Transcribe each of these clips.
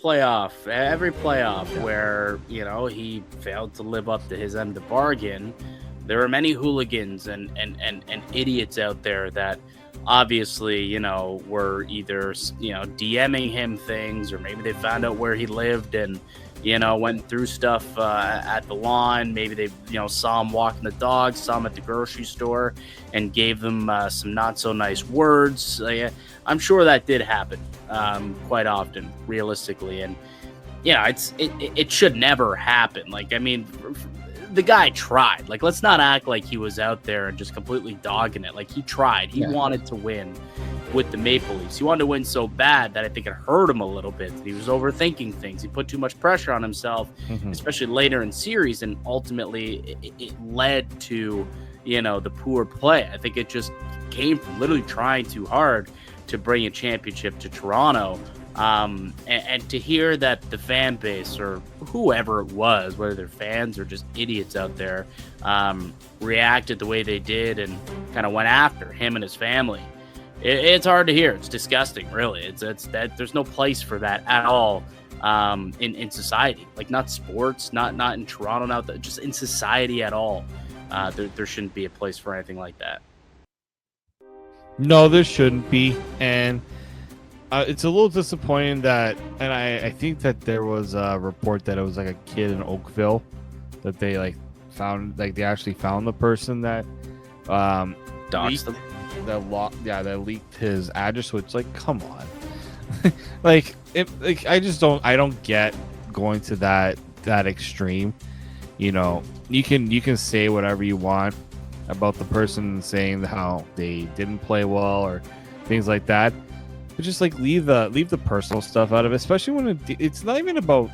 every playoff Yeah. where, he failed to live up to his end of the bargain, there are many hooligans and idiots out there that obviously, were either, DMing him things, or maybe they found out where he lived and, went through stuff at the lawn. Maybe they, saw him walking the dog, saw him at the grocery store and gave them some not so nice words. Yeah, I'm sure that did happen quite often, realistically. And, it should never happen. Like, I mean, the guy tried. Like, let's not act like he was out there and just completely dogging it. Like, he tried. He wanted to win with the Maple Leafs. He wanted to win so bad that I think it hurt him a little bit. He was overthinking things. He put too much pressure on himself, especially later in series, and ultimately it led to, the poor play. I think it just came from literally trying too hard to bring a championship to Toronto. And to hear that the fan base, or whoever it was, whether they're fans or just idiots out there, reacted the way they did and kind of went after him and his family, it's hard to hear. It's disgusting, really. It's that there's no place for that at all in society. Like, not sports, not in Toronto, not just in society at all. There shouldn't be a place for anything like that. No, there shouldn't be, and it's a little disappointing that, and I think that there was a report that it was like a kid in Oakville that they found, they actually found the person that Doxed them. That leaked his address. Which, come on, I don't get going to that extreme. You can say whatever you want about the person, saying how they didn't play well or things like that. But just leave the personal stuff out of it, especially when it's not even about.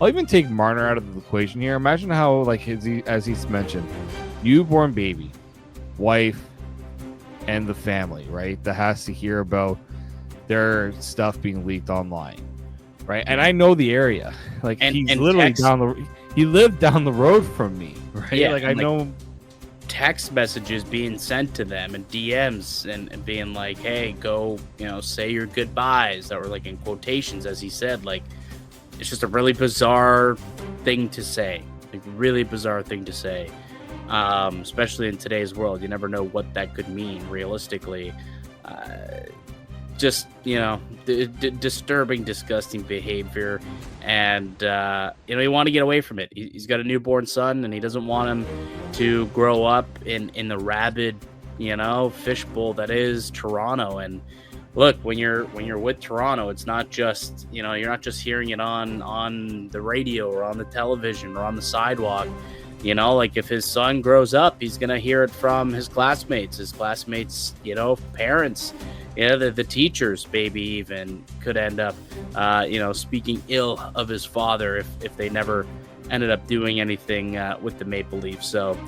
I'll even take Marner out of the equation here. Imagine how, as he's mentioned, newborn baby, wife, and the family, right, that has to hear about their stuff being leaked online, right? And I know the area. He's literally he lived down the road from me, right? Yeah, I know. Text messages being sent to them and DMs and being like, hey, go, say your goodbyes, that were in quotations, as he said. It's just a really bizarre thing to say, especially in today's world. You never know what that could mean realistically. Disturbing, disgusting behavior, and he want to get away from it. He's got a newborn son, and he doesn't want him to grow up in the rabid, fishbowl that is Toronto. And look, when you're with Toronto, it's not just you're not just hearing it on the radio or on the television or on the sidewalk. If his son grows up, he's gonna hear it from his classmates, parents. The teachers, maybe even could end up, speaking ill of his father if they never ended up doing anything with the Maple Leafs. So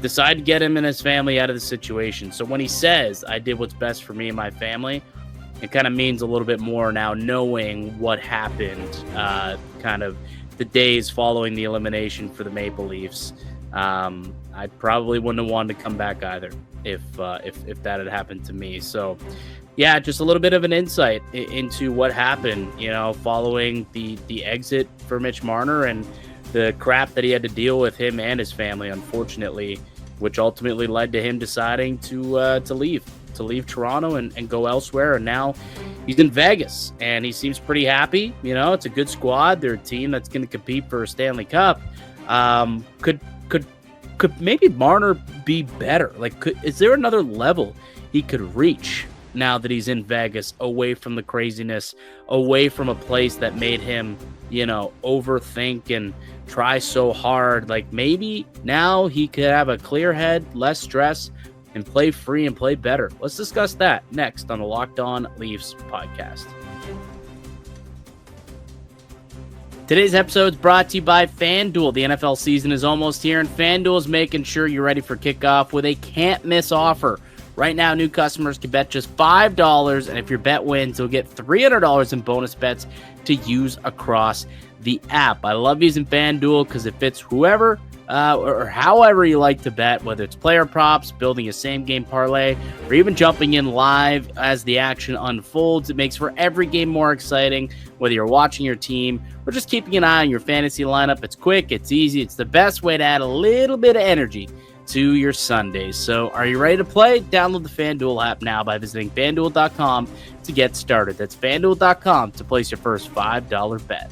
decide to get him and his family out of the situation. So when he says, I did what's best for me and my family, it kind of means a little bit more now, knowing what happened kind of the days following the elimination for the Maple Leafs. I probably wouldn't have wanted to come back either if that had happened to me. So yeah, just a little bit of an insight into what happened, following the exit for Mitch Marner and the crap that he had to deal with, him and his family, unfortunately, which ultimately led to him deciding to leave Toronto and go elsewhere. And now he's in Vegas, and he seems pretty happy. It's a good squad. They're a team that's going to compete for a Stanley Cup. Could maybe Marner be better? Is there another level he could reach now that he's in Vegas, away from the craziness, away from a place that made him, overthink and try so hard? Maybe now he could have a clear head, less stress, and play free and play better. Let's discuss that next on the Locked On Leafs podcast. Today's episode is brought to you by FanDuel. The NFL season is almost here, and FanDuel is making sure you're ready for kickoff with a can't-miss offer. Right now, new customers can bet just $5, and if your bet wins, you'll get $300 in bonus bets to use across the app. I love using FanDuel because it fits whoever or however you like to bet, whether it's player props, building a same game parlay, or even jumping in live as the action unfolds. It makes for every game more exciting, whether you're watching your team or just keeping an eye on your fantasy lineup. It's quick, it's easy, it's the best way to add a little bit of energy to your Sundays. So are you ready to play? Download the FanDuel app now by visiting FanDuel.com to get started. That's FanDuel.com to place your first $5 bet.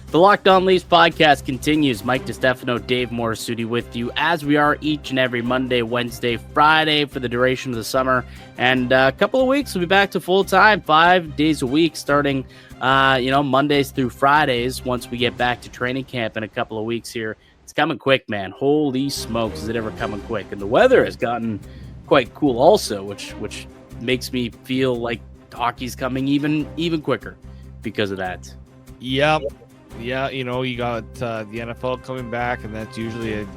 The Locked On Leafs podcast continues. Mike DiStefano, Dave Morisuti with you as we are each and every Monday, Wednesday, Friday for the duration of the summer. And a couple of weeks, we'll be back to full time, 5 days a week, starting Mondays through Fridays once we get back to training camp in a couple of weeks here. It's coming quick, man. Holy smokes, is it ever coming quick? And the weather has gotten quite cool also, which makes me feel like hockey's coming even quicker because of that. Yep. Yeah, you got the NFL coming back, and that's usually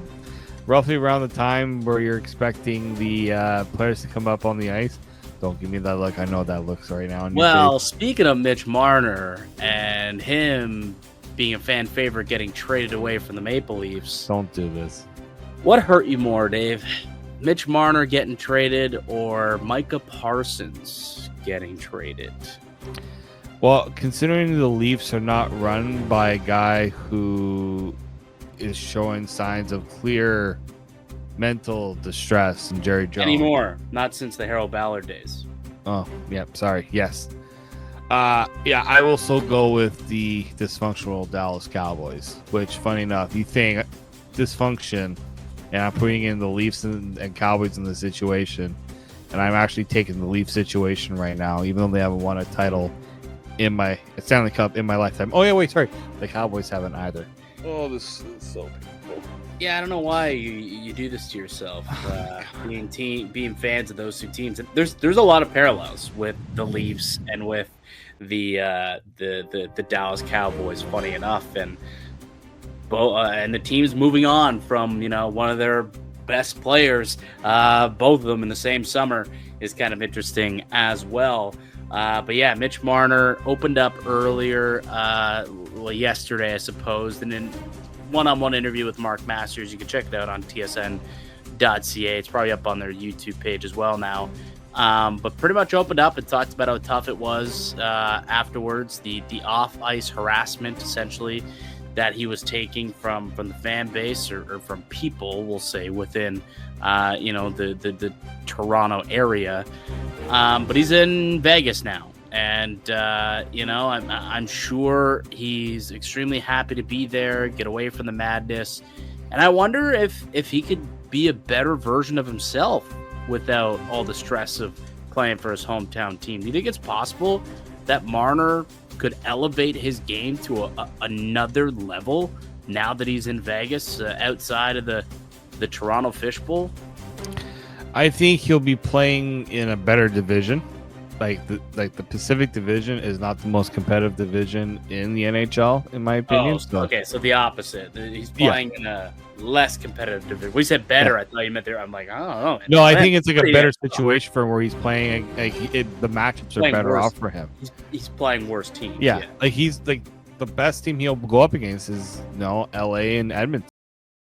roughly around the time where you're expecting the players to come up on the ice. Don't give me that look. I know that looks right now. Well, speaking of Mitch Marner and him being a fan favorite getting traded away from the Maple Leafs. Don't do this. What hurt you more, Dave? Mitch Marner getting traded or Micah Parsons getting traded? Well, considering the Leafs are not run by a guy who is showing signs of clear mental distress and Jerry Jones. Anymore. Not since the Harold Ballard days. Oh, yep. Sorry. Yes. I will still go with the dysfunctional Dallas Cowboys, which, funny enough, you think dysfunction, and I'm putting in the Leafs and Cowboys in the situation, and I'm actually taking the Leafs situation right now, even though they haven't won a title in my Stanley Cup in my lifetime. Oh yeah, wait, sorry. The Cowboys haven't either. Oh, this is so painful. Yeah, I don't know why you do this to yourself. Being fans of those two teams. There's a lot of parallels with the Leafs and with the Dallas Cowboys. Funny enough, and the teams moving on from one of their best players, both of them in the same summer, is kind of interesting as well. But yeah, Mitch Marner opened up earlier, yesterday, I suppose, and in one-on-one interview with Mark Masters. You can check it out on tsn.ca. It's probably up on their YouTube page as well now. But pretty much opened up and talked about how tough it was afterwards, the off-ice harassment, essentially, that he was taking from the fan base or from people, we'll say, within the Toronto area. But he's in Vegas now, and I'm sure he's extremely happy to be there, get away from the madness. And I wonder if he could be a better version of himself without all the stress of playing for his hometown team. Do you think it's possible that Marner could elevate his game to another level now that he's in Vegas, outside of the Toronto Fishbowl? I think he'll be playing in a better division. Like the Pacific Division is not the most competitive division in the NHL, in my opinion. Okay, so the opposite. He's playing in a less competitive division. We said better. Yeah. I thought you meant there. I'm like, I don't know. No, I think it's like a better situation for him where he's playing. The matchups are better off for him. He's playing worse teams. Yeah, like he's like the best team he'll go up against is LA and Edmonton.